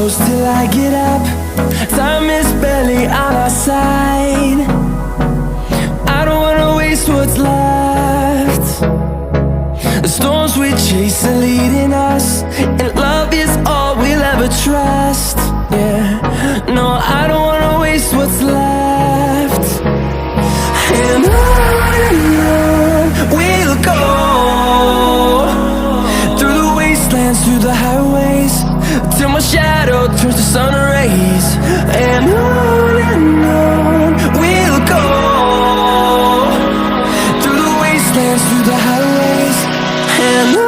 close till I get up. Time is barely on our side. I don't wanna waste what's left. The storms we chase are leading us, and love is all we'll ever trust. Yeah, no, I don't wanna waste what's left. And on we'll go, through the wastelands, through the highways, till my shadow turns to sun rays. And on we'll go, through the wastelands, through the highways, and on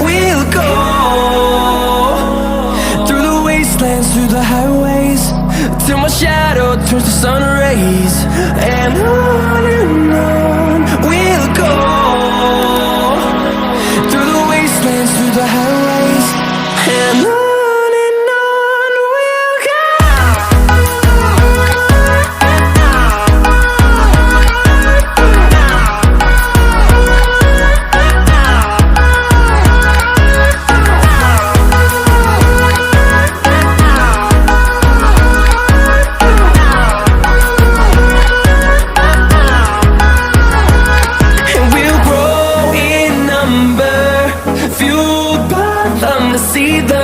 we'll go. Through the highways, till my shadow turns to sun rays. And on we'll go, through the wastelands, through the highways, and on we'll go. Fueled by them to see the